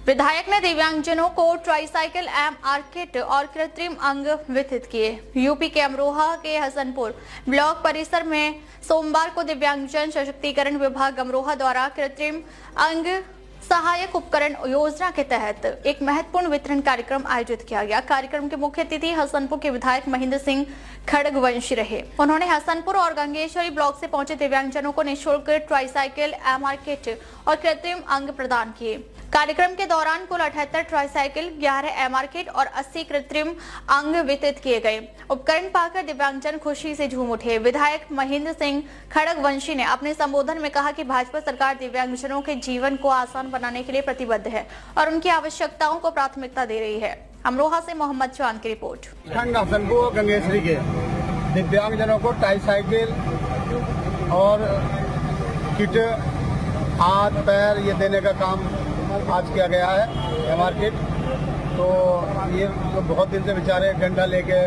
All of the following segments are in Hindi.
विधायक ने दिव्यांगजनों को ट्राईसाइकिल एम किट और कृत्रिम अंग वितरित किए। यूपी के अमरोहा के हसनपुर ब्लॉक परिसर में सोमवार को दिव्यांगजन सशक्तिकरण विभाग अमरोहा द्वारा कृत्रिम अंग सहायक उपकरण योजना के तहत एक महत्वपूर्ण वितरण कार्यक्रम आयोजित किया गया। कार्यक्रम के मुख्य अतिथि हसनपुर के विधायक महेंद्र सिंह खड़गवंशी रहे। उन्होंने हसनपुर और गंगेश्वरी ब्लॉक से पहुंचे दिव्यांगजनों को निःशुल्क ट्राईसाइकिल एमआर किट और कृत्रिम अंग प्रदान किए। कार्यक्रम के दौरान कुल 78 ट्राईसाइकिल, 11 एमआर किट और 80 कृत्रिम अंग वितरित किए गए। उपकरण पाकर दिव्यांगजन खुशी से झूम उठे। विधायक महेंद्र सिंह खड़गवंशी ने अपने संबोधन में कहा कि भाजपा सरकार दिव्यांगजनों के जीवन को आसान बनाने के लिए प्रतिबद्ध है और उनकी आवश्यकताओं को प्राथमिकता दे रही है। अमरोहा से मोहम्मद चौहान की रिपोर्ट। हसनपुर गंगेश्वरी के दिव्यांगजनों को ट्राईसाइकिल और किट, हाथ पैर ये देने का काम आज किया गया है एमआर किट। तो ये तो बहुत दिन से बेचारे डंडा लेके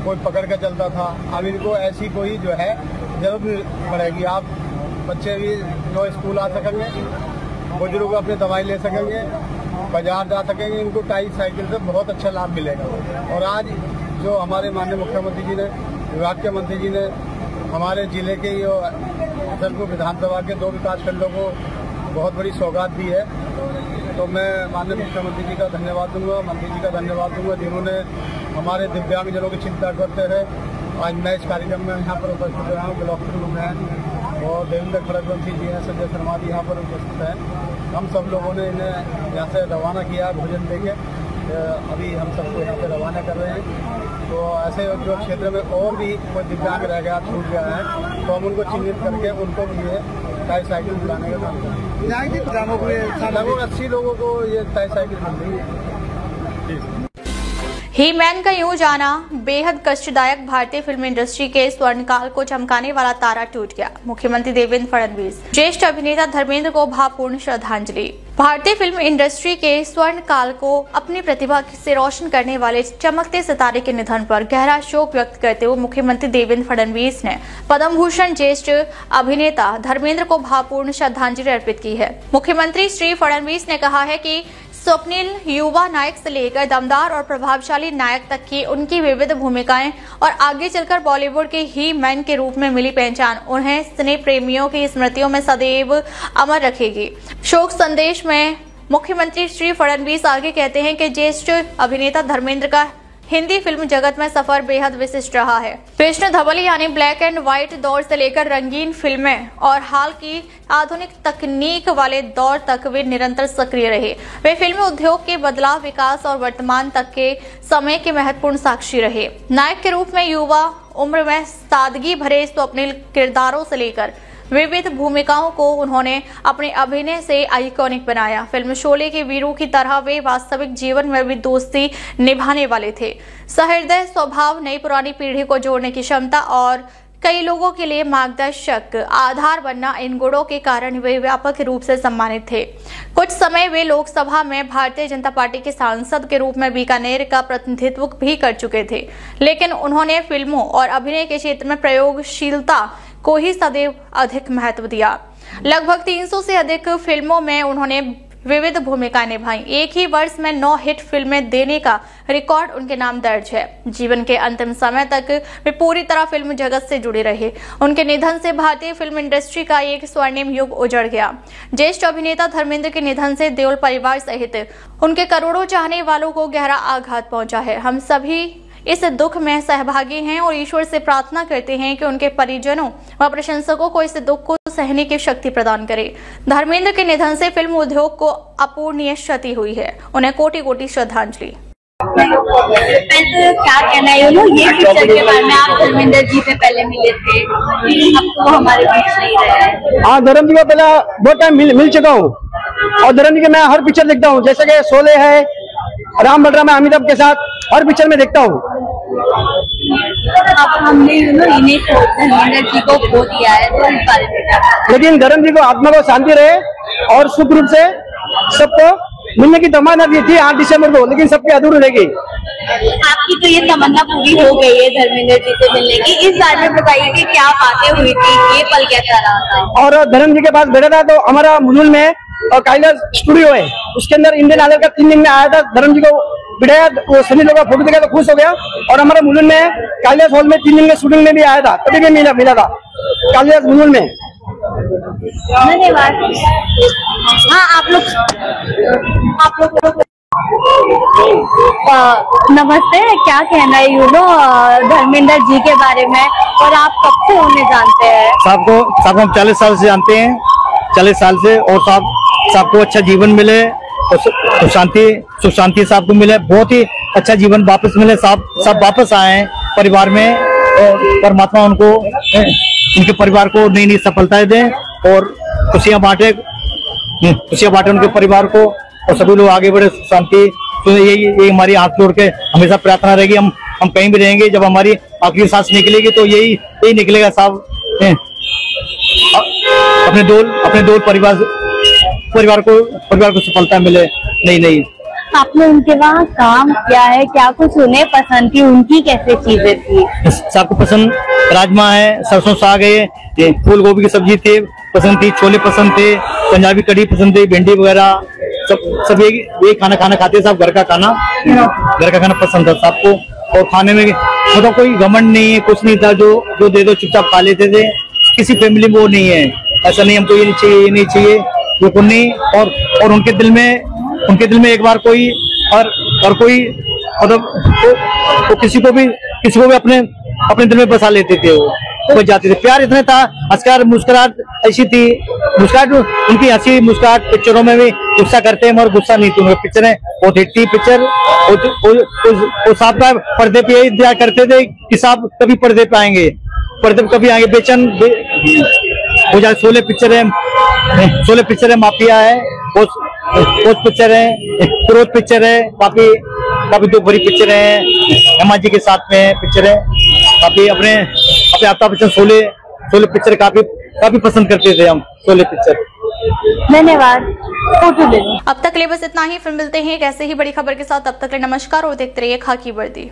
कोई पकड़ के चलता था, अब इनको ऐसी कोई जो है जरूरत नहीं पड़ेगी। आप बच्चे भी जो स्कूल आ सकेंगे, बुजुर्ग अपनी दवाई ले सकेंगे, बाजार जा सकेंगे, इनको ट्राईसाइकिल से बहुत अच्छा लाभ मिलेगा। और आज जो हमारे माननीय मुख्यमंत्री जी ने, विभाग के मंत्री जी ने हमारे जिले के हसनपुर विधानसभा के 2 विकास खंडों को बहुत बड़ी सौगात दी है, तो मैं माननीय मुख्यमंत्री जी का धन्यवाद दूंगा, मंत्री जी का धन्यवाद दूंगा, जिन्होंने हमारे दिव्यांगजनों की चिंता करते हैं। आज मैं इस कार्यक्रम में यहाँ पर उपस्थित रहा हूँ। ब्लॉक प्रमुख हैं और देवेंद्र खड़गवंशी जी हैं, संजय शर्मा जी यहाँ पर उपस्थित हैं। हम सब लोगों ने इन्हें यहाँ से रवाना किया भोजन देके। अभी हम सबको यहाँ से रवाना कर रहे हैं। तो ऐसे जो क्षेत्र में और भी कोई दिव्यांग रह गया, छूट गया है, तो हम उनको चिन्हित करके उनको भी ये ट्राईसाइकिल दिलाने का काम करें। लगभग 80 लोगों को ये ट्राईसाइकिल मिल रही है। ही मैन का यूं जाना बेहद कष्टदायक। भारतीय फिल्म इंडस्ट्री के स्वर्णकाल को चमकाने वाला तारा टूट गया। मुख्यमंत्री देवेंद्र फडणवीस। ज्येष्ठ अभिनेता धर्मेंद्र को भावपूर्ण श्रद्धांजलि। भारतीय फिल्म इंडस्ट्री के स्वर्णकाल को अपनी प्रतिभा से रोशन करने वाले चमकते सितारे के निधन पर गहरा शोक व्यक्त करते हुए मुख्यमंत्री देवेंद्र फडणवीस ने पद्म भूषण ज्येष्ठ अभिनेता धर्मेंद्र को भावपूर्ण श्रद्धांजलि अर्पित की है। मुख्यमंत्री श्री फडणवीस ने कहा है कि स्वप्निल युवा नायक से लेकर दमदार और प्रभावशाली नायक तक की उनकी विविध भूमिकाएं और आगे चलकर बॉलीवुड के ही मैन के रूप में मिली पहचान उन्हें सिने प्रेमियों की स्मृतियों में सदैव अमर रखेगी। शोक संदेश में मुख्यमंत्री श्री फडणवीस आगे कहते हैं कि ज्येष्ठ अभिनेता धर्मेंद्र का हिंदी फिल्म जगत में सफर बेहद विशिष्ट रहा है। कृष्ण धवल यानी ब्लैक एंड व्हाइट दौर से लेकर रंगीन फिल्में और हाल की आधुनिक तकनीक वाले दौर तक वे निरंतर सक्रिय रहे। वे फिल्म उद्योग के बदलाव, विकास और वर्तमान तक के समय के महत्वपूर्ण साक्षी रहे। नायक के रूप में युवा उम्र में सादगी भरे स्वप्निल किरदारों से लेकर विविध भूमिकाओं को उन्होंने अपने अभिनय से आइकॉनिक बनाया। फिल्म शोले के वीरों की तरह वे वास्तविक जीवन में भी दोस्ती निभाने वाले थे। सहृदय स्वभाव, नई पुरानी पीढ़ी को जोड़ने की क्षमता और कई लोगों के लिए मार्गदर्शक आधार बनना, इन गुणों के कारण वे व्यापक रूप से सम्मानित थे। कुछ समय वे लोकसभा में भारतीय जनता पार्टी के सांसद के रूप में बीकानेर का प्रतिनिधित्व भी कर चुके थे, लेकिन उन्होंने फिल्मों और अभिनय के क्षेत्र में प्रयोगशीलता को ही सदैव अधिक महत्व दिया। लगभग 300 से अधिक फिल्मों में उन्होंने विविध भूमिकाएं निभाई। एक ही वर्ष में 9 हिट फिल्में देने का रिकॉर्ड उनके नाम दर्ज है। जीवन के अंतिम समय तक वे पूरी तरह फिल्म जगत से जुड़े रहे। उनके निधन से भारतीय फिल्म इंडस्ट्री का एक स्वर्णिम युग उजड़ गया। ज्येष्ठ अभिनेता धर्मेंद्र के निधन से देओल परिवार सहित उनके करोड़ों चाहने वालों को गहरा आघात पहुंचा है। हम सभी इस दुख में सहभागी हैं और ईश्वर से प्रार्थना करते हैं कि उनके परिजनों व प्रशंसकों को इस दुख को सहने की शक्ति प्रदान करे। धर्मेंद्र के निधन से फिल्म उद्योग को अपूरणीय क्षति हुई है। उन्हें कोटि कोटि श्रद्धांजलि। क्या कहना है ये पिक्चर के बारे में? आप धर्मेंद्र जी से पहले मिले थे, अब तो हमारे बीच नहीं रहे। हाँ, धर्मेंद्र जी को पहले बहुत टाइम मिल चुका हूँ और धर्मेंद्र जी के मैं हर पिक्चर देखता हूँ, जैसे कि शोले है, राम बलराम है, अमिताभ के साथ हर पिक्चर में देखता हूँ। अब हमने इन्हें धर्मेंद्र जी को खो दिया है, तो इस बारे में लेकिन धर्मेंद्र जी को आत्मा को शांति रहे और सुख रूप से सबको मिलने की तमन्ना भी थी 8 दिसंबर को, लेकिन सबकी अधूरी रह गई। आपकी तो ये तमन्ना पूरी हो गई है धर्मेंद्र जी से मिलने की। इस बारे में बताइए कि क्या बातें हुई थी, ये पल कैसा रहा था? और धर्मेंद्र जी के पास बैठा था तो हमारा मुलुल में कैलाश स्टूडियो है, उसके अंदर इंडियन आइडल का 3 दिन में आया था। धर्म जी को बिठाया, वो सनी लोग का फोटो देखा तो खुश हो गया। और हमारा मुलुंड में कैलाश हॉल में 3 दिन के शूटिंग में भी आया था, तभी भी मिला था कैलाश मुलुंड में। धन्यवाद। हाँ, आप लोग नमस्ते, क्या कहना है धर्मेंद्र जी के बारे में, और आप कब से उन्हें जानते हैं? साहब को हम 40 साल से जानते हैं, 40 साल से। और साहब को अच्छा जीवन मिले और सुख शांति साहब को मिले, बहुत ही अच्छा जीवन वापस मिले। सब वापस आए हैं परिवार में, और परमात्मा उनको उनके परिवार को नई नई सफलताएं दें और खुशियां बांटे उनके परिवार को, और सभी लोग आगे बढ़े शांति। तो यही हमारी हाथ जोड़ के हमेशा प्रार्थना रहेगी। हम कहीं भी रहेंगे, जब हमारी आखिरी सांस निकलेगी तो यही निकलेगा साहब, अपने दो परिवार को सफलता मिले। नहीं आपने उनके वहाँ काम किया है, क्या कुछ उन्हें पसंद थी, उनकी कैसे चीजें थी? सबको पसंद राजमा है, सरसों साग है, फूल गोभी की सब्जी थी पसंद थी, छोले पसंद थे, पंजाबी कढ़ी पसंद थी, भिंडी वगैरह सब ये खाना खाते सब। घर का खाना पसंद था सबको। और खाने में मतलब कोई घमंड नहीं है, कुछ नहीं था, जो दे दो चुपचाप खा लेते थे। किसी फैमिली में वो नहीं है, ऐसा नहीं हमको ये नहीं चाहिए बिल्कुल नहीं। और उनके दिल में एक बार कोई और कोई मतलब तो किसी को भी अपने दिल में बसा लेते थे। वो जाते थे, प्यार इतना था, हंसकर मुस्कुराहट ऐसी थी, उनकी हंसी मुस्कुराहट पिक्चरों में भी गुस्सा करते हैं मगर गुस्सा नहीं थी। पिक्चरें बहुत हिट थी पिक्चर। वो साहब का पर्दे पे यही दिया करते थे कि साहब कभी पर्दे पे आएंगे, पर्दे पे कभी आएंगे। बेचैन हो जाए। 16 पिक्चर है, माफिया है, बहुत पिक्चर है, क्रोध पिक्चर है, काफी दो बड़ी पिक्चर है, हेमा जी के साथ में पिक्चर है। काफी अपने अमिताभ बच्चन 16 पिक्चर काफी पसंद करते थे हम, 16 पिक्चर। धन्यवाद। फोटो ले लो। अब तक के लिए बस इतना ही, फिर मिलते हैं एक ऐसे ही बड़ी खबर के साथ। तब तक के लिए नमस्कार और देखते रहिए खाकी वर्दी।